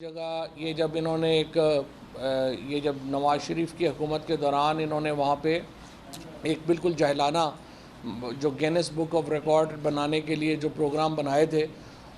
जगह ये जब इन्होंने ये जब नवाज़ शरीफ की हुकूमत के दौरान इन्होंने वहाँ पे एक बिल्कुल जाहिलाना जो गिनेस बुक ऑफ रिकॉर्ड बनाने के लिए जो प्रोग्राम बनाए थे,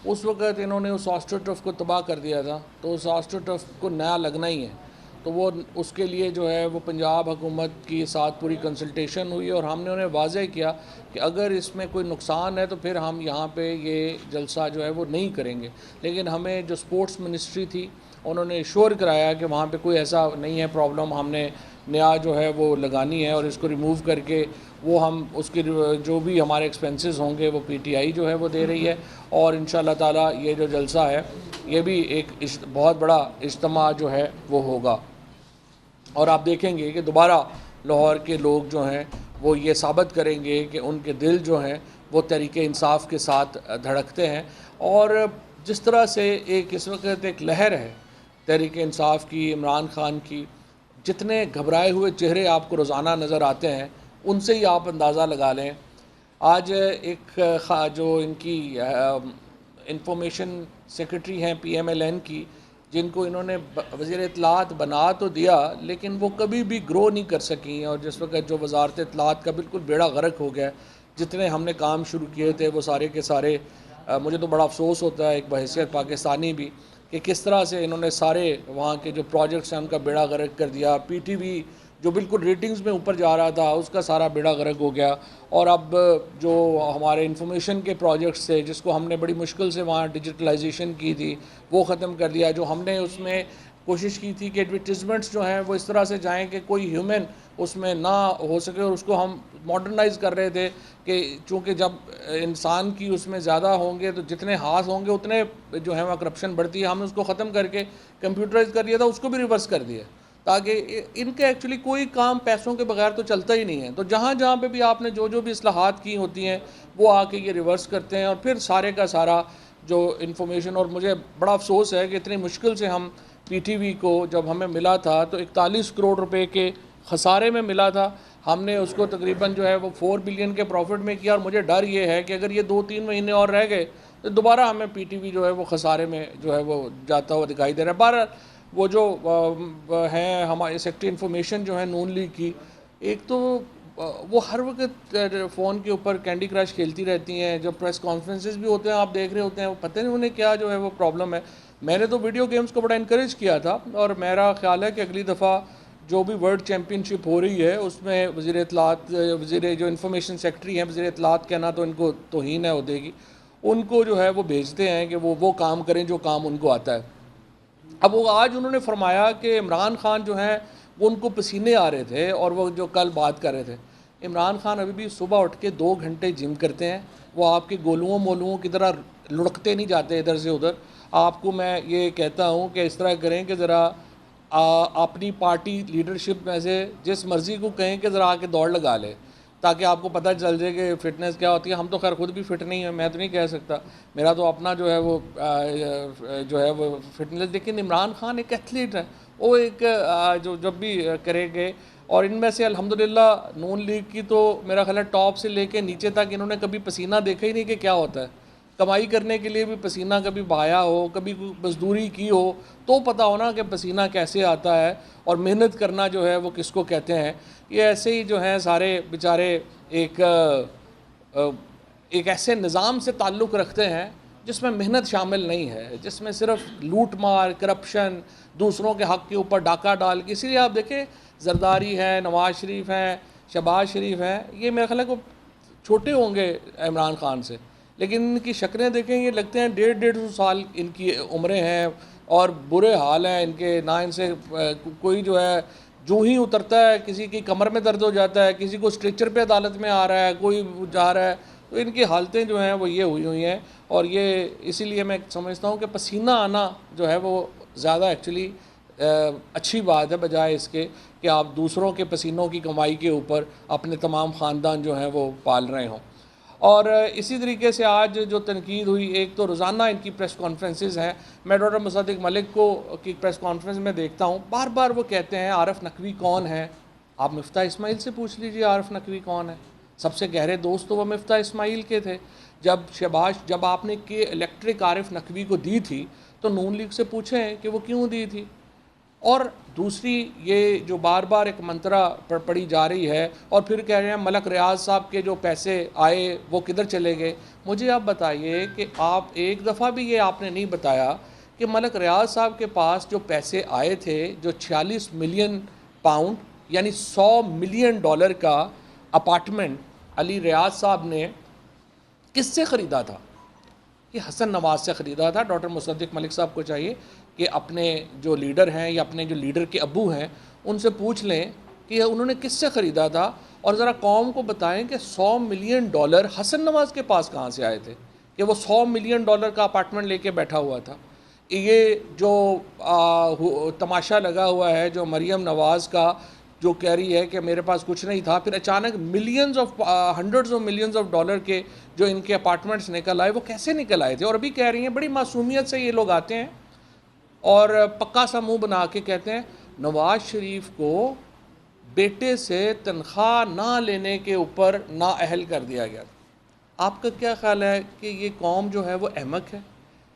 उस वक़्त इन्होंने उस ऑस्ट्रोटर्फ को तबाह कर दिया था। तो उस ऑस्ट्रोटर्फ को नया लगना ही है, तो वो उसके लिए जो है वो पंजाब हुकूमत के साथ पूरी कंसल्टेशन हुई और हमने उन्हें वाज़ह किया कि अगर इसमें कोई नुकसान है तो फिर हम यहाँ पे ये जलसा जो है वो नहीं करेंगे। लेकिन हमें जो स्पोर्ट्स मिनिस्ट्री थी उन्होंने श्योर कराया कि वहाँ पे कोई ऐसा नहीं है प्रॉब्लम, हमने नया जो है वो लगानी है और इसको रिमूव करके वो हम उसकी जो भी हमारे एक्सपेंसेस होंगे वो पीटीआई जो है वो दे रही है। और इंशाल्लाह ताला ये जो जलसा है ये भी एक बहुत बड़ा इज्तिमा जो है वो होगा और आप देखेंगे कि दोबारा लाहौर के लोग जो हैं वो ये साबित करेंगे कि उनके दिल जो हैं वो तहरीके इंसाफ के साथ धड़कते हैं। और जिस तरह से एक इस वक्त एक लहर है तहरीके इंसाफ की, इमरान खान की, जितने घबराए हुए चेहरे आपको रोज़ाना नज़र आते हैं उनसे ही आप अंदाज़ा लगा लें। आज एक जो इनकी इंफॉर्मेशन सेक्रेटरी हैं पीएमएलएन की, जिनको इन्होंने वज़ीर इत्तलात बना तो दिया लेकिन वो कभी भी ग्रो नहीं कर सकी, और जिस वक्त जो वज़ारत इत्तलात का बिल्कुल बेड़ा गर्क हो गया, जितने हमने काम शुरू किए थे वो सारे के सारे मुझे तो बड़ा अफसोस होता है एक बहैसियत पाकिस्तानी भी कि किस तरह से इन्होंने सारे वहाँ के जो प्रोजेक्ट्स हैं उनका बेड़ा गर्क कर दिया। पीटीवी जो बिल्कुल रेटिंग्स में ऊपर जा रहा था उसका सारा बेड़ा गर्क हो गया। और अब जो हमारे इंफॉर्मेशन के प्रोजेक्ट्स थे जिसको हमने बड़ी मुश्किल से वहाँ डिजिटलाइजेशन की थी वो ख़त्म कर दिया। जो हमने उसमें कोशिश की थी कि एडवर्टीज़मेंट्स जो हैं वो इस तरह से जाएं कि कोई ह्यूमन उसमें ना हो सके, और उसको हम मॉडर्नाइज़ कर रहे थे कि चूँकि जब इंसान की उसमें ज़्यादा होंगे तो जितने हाथ होंगे उतने जो है वहाँ करप्शन बढ़ती है। हमने उसको ख़त्म करके कंप्यूटराइज़ कर दिया था, उसको भी रिवर्स कर दिया ताकि इनके एक्चुअली कोई काम पैसों के बगैर तो चलता ही नहीं है। तो जहाँ जहाँ पे भी आपने जो जो भी इस्लाहात की होती हैं वो आके ये रिवर्स करते हैं और फिर सारे का सारा जो इन्फॉर्मेशन। और मुझे बड़ा अफसोस है कि इतनी मुश्किल से हम पीटीवी को जब हमें मिला था तो 41 करोड़ रुपए के खसारे में मिला था। हमने उसको तकरीबन जो है वो 4 बिलियन के प्रॉफिट में किया और मुझे डर ये है कि अगर ये 2-3 महीने और रह गए तो दोबारा हमें पीटीवी जो है वो खसारे में जो है वो जाता हुआ दिखाई दे रहा है। बहरहाल वो जो हैं हमारे सेक्रेटरी इन्फॉर्मेशन जो है नून लीग की, एक तो वो हर वक्त फ़ोन के ऊपर कैंडी क्रश खेलती रहती हैं। जब प्रेस कॉन्फ्रेंसेस भी होते हैं आप देख रहे होते हैं, वो पता नहीं उन्हें क्या जो है वो प्रॉब्लम है। मैंने तो वीडियो गेम्स को बड़ा इनक्रेज किया था और मेरा ख्याल है कि अगली दफ़ा जो भी वर्ल्ड चैम्पियनशिप हो रही है उसमें वज़ीर इत्तलात वज़ीर जो इन्फॉर्मेशन सेक्रेटरी हैं, वज़ीर इत्तलात कहना तो इनको तौहीन है उहदे की, उनको जो है वो भेजते हैं कि वो काम करें जो काम उनको आता है। अब वो आज उन्होंने फरमाया कि इमरान खान जो हैं वो उनको पसीने आ रहे थे और वो जो कल बात कर रहे थे, इमरान खान अभी भी सुबह उठ के 2 घंटे जिम करते हैं। वो आपके गोलुओं मोलुओं की तरह लुढ़कते नहीं जाते इधर से उधर। आपको मैं ये कहता हूँ कि इस तरह करें कि ज़रा अपनी पार्टी लीडरशिप में से जिस मर्ज़ी को कहें कि ज़रा आके दौड़ लगा ले ताकि आपको पता चल जाए कि फ़िटनेस क्या होती है। हम तो खैर ख़ुद भी फिट नहीं है, मैं तो नहीं कह सकता, मेरा तो अपना जो है वो जो है वो फिटनेस। लेकिन इमरान खान एक एथलीट है, वो एक जो जब भी करेंगे। और इनमें से अल्हम्दुलिल्लाह नून लीग की तो मेरा ख्याल है टॉप से लेके नीचे तक इन्होंने कभी पसीना देखा ही नहीं कि क्या होता है। कमाई करने के लिए भी पसीना कभी बहाया हो, कभी मजदूरी की हो तो पता हो ना कि पसीना कैसे आता है और मेहनत करना जो है वो किसको कहते हैं। ये ऐसे ही जो हैं सारे बेचारे एक ऐसे निज़ाम से ताल्लुक़ रखते हैं जिसमें मेहनत शामिल नहीं है, जिसमें सिर्फ लूट मार, करप्शन, दूसरों के हक़ के ऊपर डाका डाल के। इसीलिए आप देखें जरदारी हैं, नवाज़ शरीफ हैं, शहबाज शरीफ हैं, ये मेरे ख्याल है को छोटे होंगे इमरान खान से, लेकिन इनकी शक्लें देखें ये लगते हैं 150-150 साल इनकी उम्रें हैं और बुरे हाल हैं इनके। ना इनसे कोई जो है जो ही उतरता है किसी की कमर में दर्द हो जाता है, किसी को स्ट्रेचर पे अदालत में आ रहा है, कोई जा रहा है, तो इनकी हालतें जो हैं वो ये हुई हैं। और ये इसीलिए मैं समझता हूँ कि पसीना आना जो है वो ज़्यादा एक्चुअली अच्छी बात है बजाय इसके कि आप दूसरों के पसीनों की कमाई के ऊपर अपने तमाम ख़ानदान जो हैं वो पाल रहे हों। और इसी तरीके से आज जो तनकीद हुई, एक तो रोज़ाना इनकी प्रेस कॉन्फ्रेंसेस हैं। मैं डॉक्टर मुसद्दिक मलिक को की प्रेस कॉन्फ्रेंस में देखता हूँ, बार बार वो कहते हैं आरिफ नकवी कौन है। आप मिफ्ता इस्माइल से पूछ लीजिए आरिफ नकवी कौन है। सबसे गहरे दोस्त तो वह मिफ्ता इस्माइल के थे। जब आपने कि इलेक्ट्रिक आरिफ नकवी को दी थी तो नून लीग से पूछें कि वो क्यों दी थी। और दूसरी ये जो बार बार एक मंत्रा पड़ी जा रही है और फिर कह रहे हैं मलक रियाज साहब के जो पैसे आए वो किधर चले गए। मुझे आप बताइए कि आप एक दफ़ा भी ये आपने नहीं बताया कि मलक रियाज साहब के पास जो पैसे आए थे, जो 46 मिलियन पाउंड यानी 100 मिलियन डॉलर का अपार्टमेंट अली रियाज साहब ने किससे ख़रीदा था? ये हसन नवाज से ख़रीदा था। डॉक्टर मुसद्दिक मलिक साहब को चाहिए कि अपने जो लीडर हैं या अपने जो लीडर के अब्बू हैं उनसे पूछ लें कि उन्होंने किससे ख़रीदा था, और ज़रा कौम को बताएं कि 100 मिलियन डॉलर हसन नवाज के पास कहाँ से आए थे कि वो 100 मिलियन डॉलर का अपार्टमेंट लेके बैठा हुआ था। ये जो तमाशा लगा हुआ है जो मरियम नवाज़ का, जो कह रही है कि मेरे पास कुछ नहीं था, फिर अचानक millions of hundreds of millions of dollar के जो इनके अपार्टमेंट्स निकल आए, वो कैसे निकल आए थे। और अभी कह रही हैं बड़ी मासूमियत से ये लोग आते हैं और पक्का सा मुंह बना के कहते हैं नवाज़ शरीफ को बेटे से तनख्वाह ना लेने के ऊपर नाअहल कर दिया गया। आपका क्या ख्याल है कि ये कौम जो है वो अहमक है,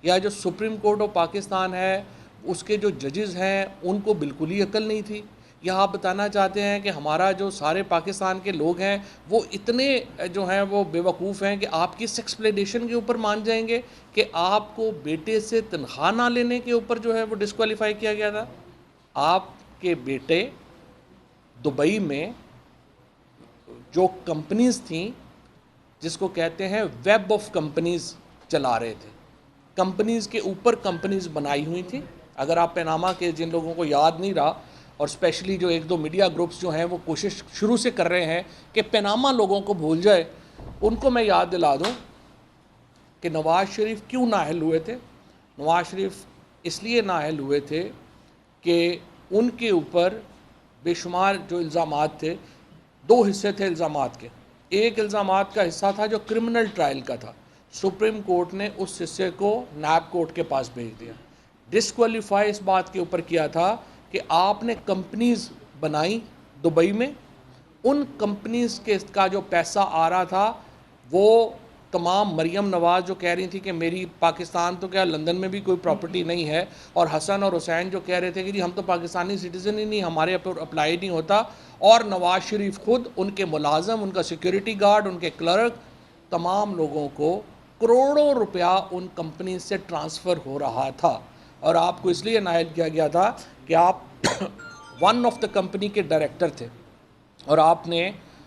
या जो सुप्रीम कोर्ट ऑफ पाकिस्तान है उसके जो जजेस हैं उनको बिल्कुल ही अकल नहीं थी, या आप बताना चाहते हैं कि हमारा जो सारे पाकिस्तान के लोग हैं वो इतने जो हैं वो बेवकूफ़ हैं कि आपकी इस एक्सप्लेनेशन के ऊपर मान जाएंगे कि आपको बेटे से तनख्वाह ना लेने के ऊपर जो है वो डिस्क्वालीफाई किया गया था। आपके बेटे दुबई में जो कंपनीज़ थी जिसको कहते हैं वेब ऑफ कंपनीज़ चला रहे थे, कंपनीज़ के ऊपर कंपनीज़ बनाई हुई थी। अगर आप पैनामा के, जिन लोगों को याद नहीं रहा, और स्पेशली जो एक दो मीडिया ग्रुप्स जो हैं वो कोशिश शुरू से कर रहे हैं कि पैनामा लोगों को भूल जाए, उनको मैं याद दिला दूं कि नवाज़ शरीफ क्यों नाअहल हुए थे। नवाज़ शरीफ इसलिए नाअहल हुए थे कि उनके ऊपर बेशुमार जो इल्ज़ामात थे, दो हिस्से थे इल्ज़ामात के। एक इल्ज़ामात का हिस्सा था जो क्रिमिनल ट्रायल का था, सुप्रीम कोर्ट ने उस हिस्से को नैब कोर्ट के पास भेज दिया। डिस्क्वालीफाई इस बात के ऊपर किया था कि आपने कंपनीज़ बनाई दुबई में, उन कंपनीज़ के का जो पैसा आ रहा था वो तमाम मरियम नवाज़ जो कह रही थी कि मेरी पाकिस्तान तो क्या लंदन में भी कोई प्रॉपर्टी नहीं है, और हसन और हुसैन जो कह रहे थे कि जी हम तो पाकिस्तानी सिटीज़न ही नहीं, हमारे ऊपर अप्लाई नहीं होता, और नवाज़ शरीफ ख़ुद, उनके मुलाजम, उनका सिक्योरिटी गार्ड, उनके क्लर्क, तमाम लोगों को करोड़ों रुपया उन कंपनी से ट्रांसफ़र हो रहा था। और आपको इसलिए नायल किया गया था कि आप वन ऑफ द कंपनी के डायरेक्टर थे और आपने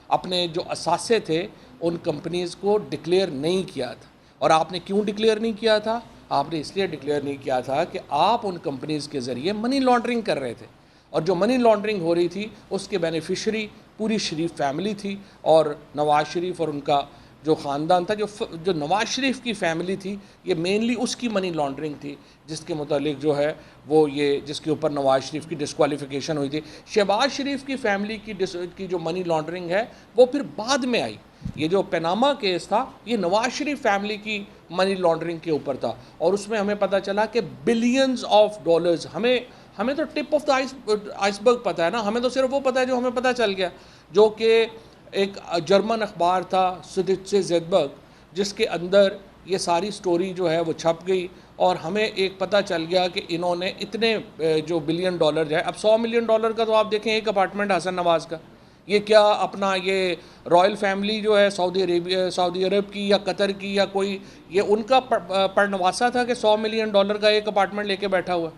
अपने जो असासे थे उन कंपनीज़ को डिक्लेयर नहीं किया था। और आपने क्यों डिक्लेयर नहीं किया था? आपने इसलिए डिक्लेयर नहीं किया था कि आप उन कंपनीज़ के ज़रिए मनी लॉन्ड्रिंग कर रहे थे, और जो मनी लॉन्ड्रिंग हो रही थी उसके बेनिफिशरी पूरी शरीफ फैमिली थी, और नवाज़ शरीफ और उनका जो ख़ानदान था, जो नवाज़ शरीफ की फ़ैमिली थी, ये मेनली उसकी मनी लॉन्ड्रिंग थी जिसके मुतालिक जो है वो ये जिसके ऊपर नवाज़ शरीफ की डिस्क्वालिफिकेशन हुई थी। शहबाज शरीफ की फ़ैमिली की जो मनी लॉन्ड्रिंग है वो फिर बाद में आई। ये जो पैनामा केस था ये नवाज़ शरीफ फैमिली की मनी लॉन्ड्रिंग के ऊपर था, और उसमें हमें पता चला कि बिलियंस ऑफ डॉलर्स, हमें तो टिप ऑफ द आइसबर्ग पता है ना, हमें तो सिर्फ वो पता है जो हमें पता चल गया, जो कि एक जर्मन अखबार था सुदित्से ज़ेडबर्ग, जिसके अंदर ये सारी स्टोरी जो है वो छप गई, और हमें एक पता चल गया कि इन्होंने इतने जो बिलियन डॉलर है, अब 100 मिलियन डॉलर का तो आप देखें एक अपार्टमेंट हसन नवाज़ का, ये क्या अपना ये रॉयल फैमिली जो है सऊदी अरब की या कतर की या कोई, ये उनका पड़नवासा था कि 100 मिलियन डॉलर का एक अपार्टमेंट लेके बैठा हुआ।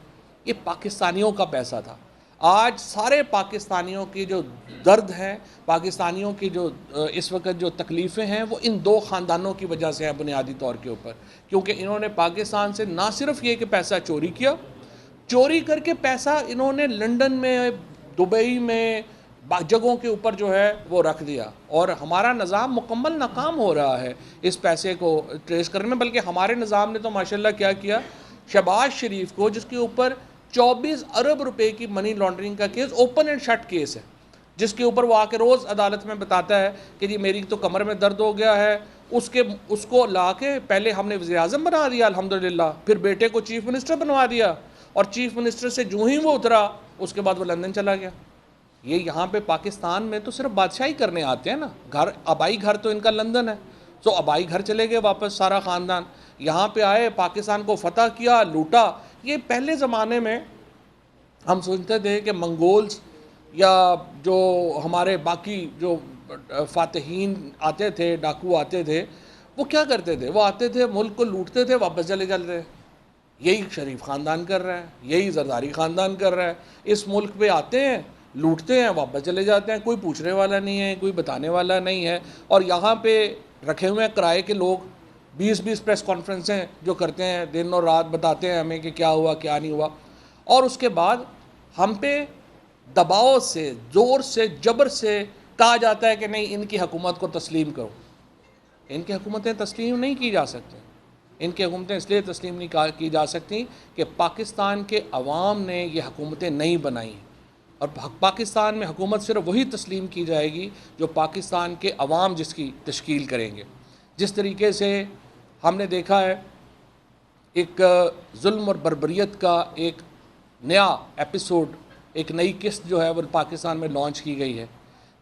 ये पाकिस्तानियों का पैसा था। आज सारे पाकिस्तानियों की जो दर्द हैं, पाकिस्तानियों की जो इस वक्त जो तकलीफ़ें हैं, वो इन दो ख़ानदानों की वजह से हैं बुनियादी तौर के ऊपर, क्योंकि इन्होंने पाकिस्तान से ना सिर्फ ये कि पैसा चोरी किया, चोरी करके पैसा इन्होंने लंदन में, दुबई में, जगहों के ऊपर जो है वो रख दिया, और हमारा निज़ाम मुकम्मल नाकाम हो रहा है इस पैसे को ट्रेस करने में। बल्कि हमारे निज़ाम ने तो माशाल्लाह क्या किया, शहबाज शरीफ को, जिसके ऊपर 24 अरब रुपए की मनी लॉन्ड्रिंग का case open and shut case है, जिसके ऊपर वो आके रोज़ अदालत में बताता है कि जी मेरी तो कमर में दर्द हो गया है, उसको ला के पहले हमने वज़ीर आज़म बना दिया अल्हम्दुलिल्लाह, फिर बेटे को चीफ़ मिनिस्टर बनवा दिया, और चीफ़ मिनिस्टर से जो ही वो उतरा उसके बाद वो लंदन चला गया। ये यहाँ पे पाकिस्तान में तो सिर्फ बादशाही करने आते हैं ना, घर आबाई घर तो इनका लंदन है, तो आबाई घर चले गए वापस सारा ख़ानदान, यहाँ पे आए, पाकिस्तान को फ़तह किया, लूटा, ये पहले ज़माने में हम सोचते थे कि मंगोल्स या जो हमारे बाकी जो फ़ातहीन आते थे, डाकू आते थे, वो क्या करते थे? वो आते थे, मुल्क को लूटते थे, वापस चले जाते थे। यही शरीफ ख़ानदान कर रहा है, यही ज़रदारी ख़ानदान कर रहा है। इस मुल्क पे आते हैं, लूटते हैं, वापस चले जाते हैं, कोई पूछने वाला नहीं है, कोई बताने वाला नहीं है। और यहाँ पे रखे हुए हैं किराए के लोग, 20-20 प्रेस कॉन्फ्रेंसें जो करते हैं, दिन और रात बताते हैं हमें कि क्या हुआ क्या नहीं हुआ। और उसके बाद हम पे दबाव से, ज़ोर से, जबर से कहा जाता है कि नहीं, इनकी हुकूमत को तस्लीम करो। इनकी हुकूमतें तस्लीम नहीं की जा सकती। इनकी हुकूमतें इसलिए तस्लीम नहीं की जा सकती कि पाकिस्तान के अवाम ने ये हुकूमतें नहीं बनाई। और पाकिस्तान में हुकूमत सिर्फ वही तस्लीम की जाएगी जो पाकिस्तान के अवाम जिसकी तश्कील करेंगे। जिस तरीके से हमने देखा है, एक जुल्म और बर्बरियत का एक नया एपिसोड, एक नई किस्त जो है वो पाकिस्तान में लॉन्च की गई है,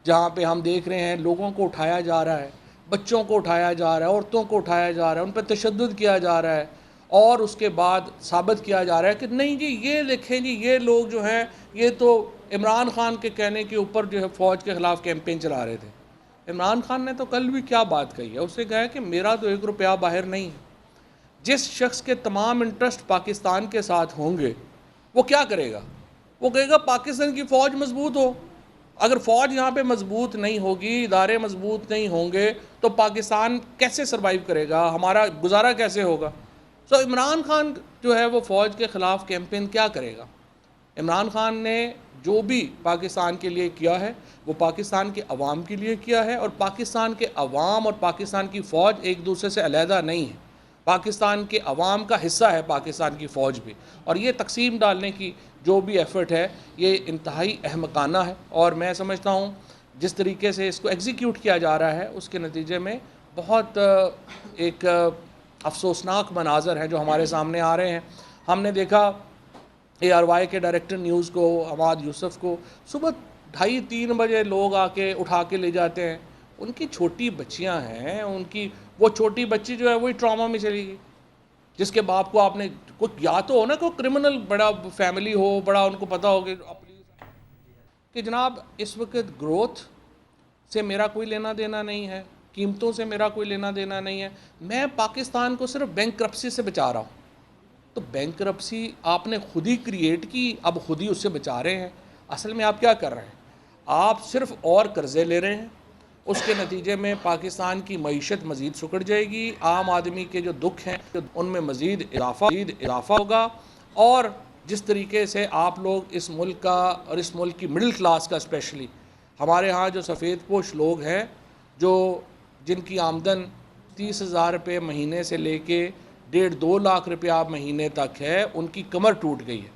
जहाँ पे हम देख रहे हैं लोगों को उठाया जा रहा है, बच्चों को उठाया जा रहा है, औरतों को उठाया जा रहा है, उन पर तशद्दुद किया जा रहा है। और उसके बाद साबित किया जा रहा है कि नहीं जी, ये देखें जी, ये लोग जो हैं ये तो इमरान खान के कहने के ऊपर जो है फ़ौज के ख़िलाफ़ कैंपेन चला रहे थे। इमरान खान ने तो कल भी क्या बात कही है, उसने कहा है कि मेरा तो 1 रुपया बाहर नहीं है। जिस शख्स के तमाम इंटरेस्ट पाकिस्तान के साथ होंगे वो क्या करेगा? वो कहेगा पाकिस्तान की फ़ौज मजबूत हो। अगर फ़ौज यहाँ पे मजबूत नहीं होगी, इदारे मजबूत नहीं होंगे, तो पाकिस्तान कैसे सरवाइव करेगा, हमारा गुजारा कैसे होगा? सो इमरान खान जो है वो फ़ौज के ख़िलाफ़ कैंपेन क्या करेगा? इमरान खान ने जो भी पाकिस्तान के लिए किया है वो पाकिस्तान के अवाम के लिए किया है। और पाकिस्तान के अवाम और पाकिस्तान की फ़ौज एक दूसरे से अलहदा नहीं है। पाकिस्तान के अवाम का हिस्सा है पाकिस्तान की फ़ौज भी। और ये तकसीम डालने की जो भी एफ़र्ट है ये इंतहाई अहमकाना है। और मैं समझता हूँ जिस तरीके से इसको एग्जीक्यूट किया जा रहा है उसके नतीजे में बहुत एक अफसोसनाक मनाज़र है जो हमारे सामने आ रहे हैं। हमने देखा ARY के डायरेक्टर न्यूज़ को, अमाद यूसुफ को, सुबह 2:30-3 बजे लोग आके उठा के ले जाते हैं। उनकी छोटी बच्चियां हैं, उनकी वो छोटी बच्ची जो है वही ट्रॉमा में चली गई, जिसके बाप को आपने कोई या तो हो ना, कोई क्रिमिनल बड़ा फैमिली हो, बड़ा उनको पता हो कि जनाब इस वक्त ग्रोथ से मेरा कोई लेना देना नहीं है, कीमतों से मेरा कोई लेना देना नहीं है, मैं पाकिस्तान को सिर्फ बैंकरप्सी से बचा रहा हूँ। तो बैंकरप्सी आपने खुद ही क्रिएट की, अब खुद ही उससे बचा रहे हैं। असल में आप क्या कर रहे हैं? आप सिर्फ और कर्ज़े ले रहे हैं। उसके नतीजे में पाकिस्तान की मईशत मज़ीद सुकड़ जाएगी, आम आदमी के जो दुख हैं उनमें मज़ीद इजाफ़ा होगा। और जिस तरीके से आप लोग इस मुल्क का और इस मुल्क की मिडिल क्लास का, स्पेशली हमारे यहाँ जो सफ़ेद पोश लोग हैं, जो जिनकी आमदन 30,000 रुपये महीने से लेके 1.5-2 लाख रुपया महीने तक है, उनकी कमर टूट गई है।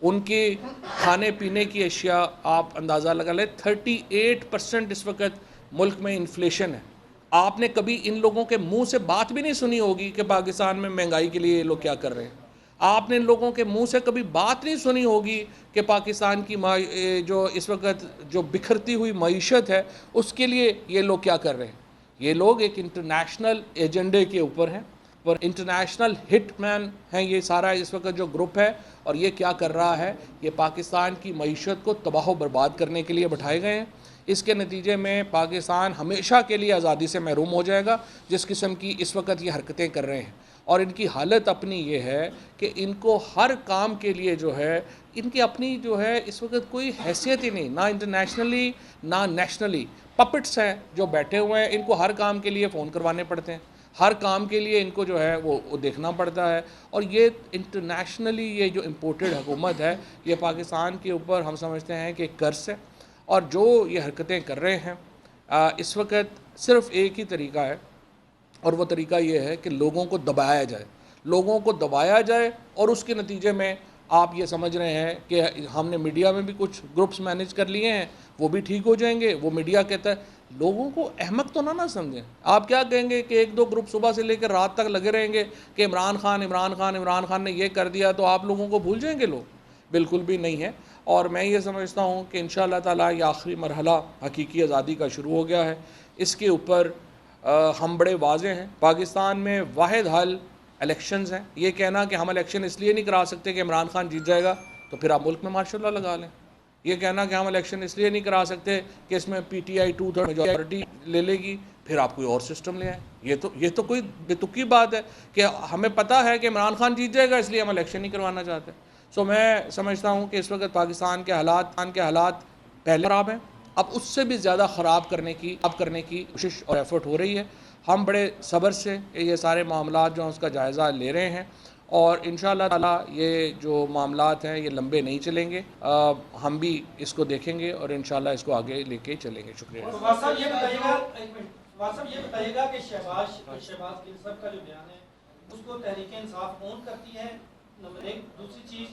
उनके खाने पीने की अशिया आप अंदाज़ा लगा लें, 38% इस वक्त मुल्क में इन्फ्लेशन है। आपने कभी इन लोगों के मुंह से बात भी नहीं सुनी होगी कि पाकिस्तान में महंगाई के लिए ये लोग क्या कर रहे हैं। आपने इन लोगों के मुंह से कभी बात नहीं सुनी होगी कि पाकिस्तान की जो इस वक्त जो बिखरती हुई मईशत है उसके लिए ये लोग क्या कर रहे हैं। ये लोग एक इंटरनेशनल एजेंडे के ऊपर हैं, पर इंटरनेशनल हिटमैन हैं ये सारा इस वक्त जो ग्रुप है। और ये क्या कर रहा है, ये पाकिस्तान की मईशत को तबाह बर्बाद करने के लिए बैठाए गए हैं। इसके नतीजे में पाकिस्तान हमेशा के लिए आज़ादी से महरूम हो जाएगा, जिस किस्म की इस वक्त ये हरकतें कर रहे हैं। और इनकी हालत अपनी ये है कि इनको हर काम के लिए जो है, इनकी अपनी जो है इस वक्त कोई हैसियत ही नहीं, ना इंटरनेशनली ना नेशनली। पपेट्स हैं जो बैठे हुए हैं, इनको हर काम के लिए फ़ोन करवाने पड़ते हैं, हर काम के लिए इनको जो है वो देखना पड़ता है। और ये इंटरनेशनली ये जो इम्पोर्टेड हुकूमत है, ये पाकिस्तान के ऊपर हम समझते हैं कि कर्ज है। और जो ये हरकतें कर रहे हैं इस वक्त सिर्फ़ एक ही तरीका है, और वो तरीका ये है कि लोगों को दबाया जाए, लोगों को दबाया जाए। और उसके नतीजे में आप ये समझ रहे हैं कि हमने मीडिया में भी कुछ ग्रुप्स मैनेज कर लिए हैं, वो भी ठीक हो जाएंगे। वो मीडिया कहता है, लोगों को अहमक तो ना समझें। आप क्या कहेंगे कि 1-2 ग्रुप सुबह से लेकर रात तक लगे रहेंगे कि इमरान खान ने ये कर दिया, तो आप लोगों को भूल जाएंगे लोग? बिल्कुल भी नहीं है। और मैं ये समझता हूँ कि इंशाअल्लाह ताला ये आखिरी मरहला हकीकी आज़ादी का शुरू हो गया है। इसके ऊपर हम बड़े वाज़ेह हैं। पाकिस्तान में वाहिद हल इलेक्शंस हैं। ये कहना कि हम इलेक्शन इसलिए नहीं करा सकते कि इमरान खान जीत जाएगा, तो फिर आप मुल्क में मार्शल लॉ लगा लें। ये कहना कि हम इलेक्शन इसलिए नहीं करा सकते कि इसमें PTI 2/3 मेजॉरिटी ले लेगी, फिर आप कोई और सिस्टम ले आए। ये तो कोई बेतुकी बात है कि हमें पता है कि इमरान खान जीत जाएगा इसलिए हम इलेक्शन नहीं करवाना चाहते। सो मैं समझता हूँ कि इस वक्त पाकिस्तान के हालात पहले ख़राब हैं, अब उससे भी ज़्यादा ख़राब करने की कोशिश और एफर्ट हो रही है। हम बड़े सब्र से ये सारे मामलात जो हैं उसका जायज़ा ले रहे हैं और इंशाअल्लाह ताला ये जो मामलात हैं ये लंबे नहीं चलेंगे। हम भी इसको देखेंगे और इंशाअल्लाह इसको आगे लेके चलेंगे। शुक्रिया। ये बताइएगा कि शहबाज गिल साहब का जो बयान है उसको तहरीक इंसाफ ओन करती है, नंबर एक। दूसरी चीज़,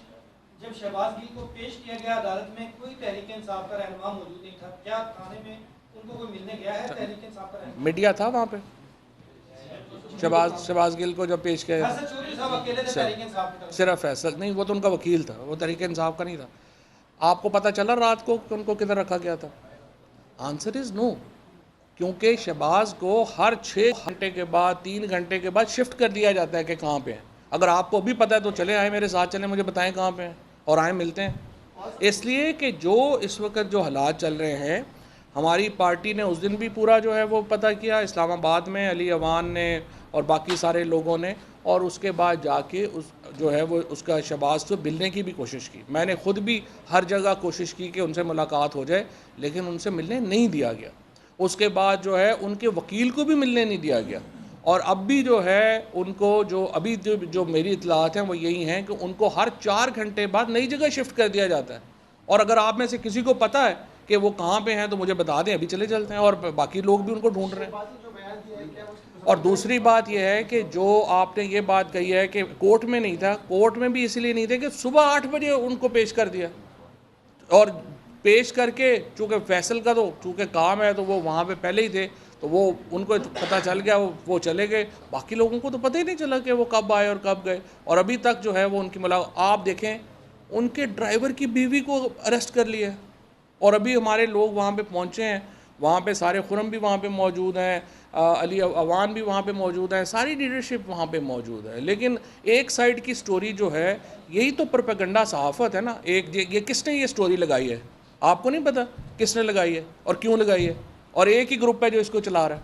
जब शहबाज गिल को पेश किया गया अदालत में कोई तहरीक इंसाफ का रहनुमा मौजूद नहीं था, क्या थाने में उनको कोई मिलने गया है तहरीक इंसाफ का रहनुमा? मीडिया था वहाँ पे शहबाज गिल को जब पेश किया, सिर्फ फैसल नहीं, वो तो उनका वकील था, वो तहरीक इंसाफ का नहीं था। आपको पता चला रात को कि उनको किधर रखा गया था? आंसर इज़ नो, क्योंकि शहबाज को हर 6 घंटे के बाद 3 घंटे के बाद शिफ्ट कर दिया जाता है कि कहाँ पे हैं। अगर आपको भी पता है तो चले आए, मेरे साथ चले, मुझे बताएं कहाँ पे हैं और आए मिलते हैं। इसलिए कि जो इस वक्त जो हालात चल रहे हैं, हमारी पार्टी ने उस दिन भी पूरा जो है वो पता किया इस्लामाबाद में, अली अवान ने और बाकी सारे लोगों ने, और उसके बाद जाके उस जो है वो उसका शहबाज से मिलने की भी कोशिश की। मैंने ख़ुद भी हर जगह कोशिश की कि उनसे मुलाकात हो जाए, लेकिन उनसे मिलने नहीं दिया गया। उसके बाद जो है उनके वकील को भी मिलने नहीं दिया गया। और अब भी जो है उनको जो मेरी इतलात हैं वो यही हैं कि उनको हर 4 घंटे बाद नई जगह शिफ्ट कर दिया जाता है। और अगर आप में से किसी को पता है कि वो कहाँ पे हैं तो मुझे बता दें, अभी चले चलते हैं। और बाकी लोग भी उनको ढूंढ रहे हैं। और दूसरी बात यह है कि जो आपने ये बात कही है कि कोर्ट में नहीं था, कोर्ट में भी इसलिए नहीं थे कि सुबह 8 बजे उनको पेश कर दिया, और पेश करके चूँकि फैसल का तो चूँकि काम है तो वो वहाँ पे पहले ही थे, तो वो उनको पता चल गया, वो चले गए। बाकी लोगों को तो पता ही नहीं चला कि वो कब आए और कब गए। और अभी तक जो है वो उनकी मुलाकात, आप देखें उनके ड्राइवर की बीवी को अरेस्ट कर लिया, और अभी हमारे लोग वहाँ पे पहुँचे हैं। वहाँ पे सारे खुरम भी वहाँ पे मौजूद हैं, अली अवान भी वहाँ पे मौजूद है, सारी लीडरशिप वहाँ पे मौजूद है। लेकिन एक साइड की स्टोरी जो है, यही तो प्रोपेगेंडा सहाफ़त है ना। ये किसने ये स्टोरी लगाई है? आपको नहीं पता किसने लगाई है और क्यों लगाई है? और एक ही ग्रुप है जो इसको चला रहा है।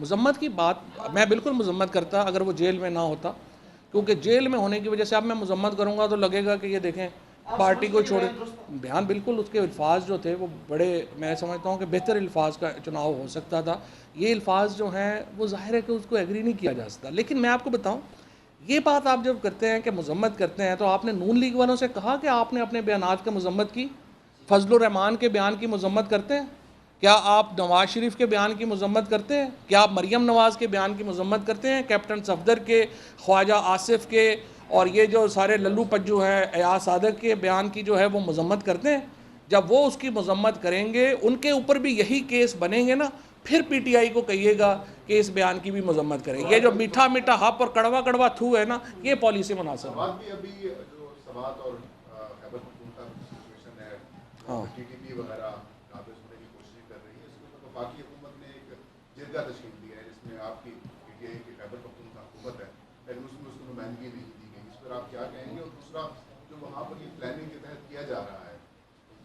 मजम्मत की बात मैं बिल्कुल मजम्मत करता अगर वो जेल में ना होता, क्योंकि जेल में होने की वजह से अब मैं मजम्मत करूँगा तो लगेगा कि ये देखें पार्टी को छोड़े। बयान बिल्कुल उसके अल्फाज जो थे वो बड़े, मैं समझता हूँ कि बेहतर अल्फाज का चुनाव हो सकता था। ये अल्फाज जो हैं वो ज़ाहिर है कि उसको एग्री नहीं किया जा सकता। लेकिन मैं आपको बताऊँ, ये बात आप जब करते हैं कि मजम्मत करते हैं, तो आपने नून लीग वालों से कहा कि आपने अपने बयानात की मजम्मत की? फजलुर रहमान के बयान की मजम्मत करते हैं? क्या आप नवाज़ शरीफ के बयान की मजम्मत करते हैं? क्या आप मरियम नवाज़ के बयान की मजम्मत करते हैं? कैप्टन सफदर के, ख्वाजा आसिफ के, और ये जो सारे लल्लू पज्जू हैं एयाज सादक के बयान की जो है वो मजम्मत करते हैं? जब वो उसकी मजम्मत करेंगे, उनके ऊपर भी यही केस बनेंगे ना, फिर PTI को कहिएगा कि इस बयान की भी मजम्मत करें। ये जो मीठा मीठा हप और कड़वा कड़वा थू है ना, ये पॉलिसी मुनासिब है। हाँ, TTP वगैरह नाफिज होने की कोशिश कर रही है। इसमें तो वफाकी हुकूमत ने एक जिरगा तश्कील दी है जिसमें आपकी PTI की खैबर पख्तूनख्वा हुकूमत है, लेकिन उसमें उसको नुमाइंदगी नहीं दी गई। इस पर आप क्या कहेंगे? और दूसरा, जो वहाँ पर ये प्लानिंग के तहत किया जा रहा है,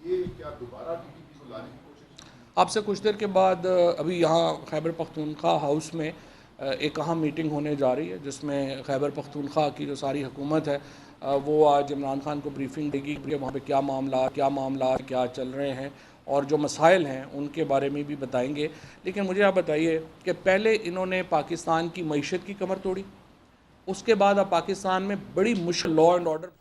ये क्या दोबारा TTP को लाने की कोशिश? आपसे कुछ देर के बाद अभी यहाँ खैबर पख्तूनख्वा हाउस में एक अहम मीटिंग होने जा रही है, जिसमें खैबर पख्तूनख्वा की जो सारी हुकूमत है वो आज इमरान खान को ब्रीफिंग देगी कि वहाँ पे क्या मामला क्या चल रहे हैं और जो मसाइल हैं उनके बारे में भी बताएंगे। लेकिन मुझे आप बताइए कि पहले इन्होंने पाकिस्तान की मईशत की कमर तोड़ी, उसके बाद अब पाकिस्तान में बड़ी मुश्किल लॉ एंड ऑर्डर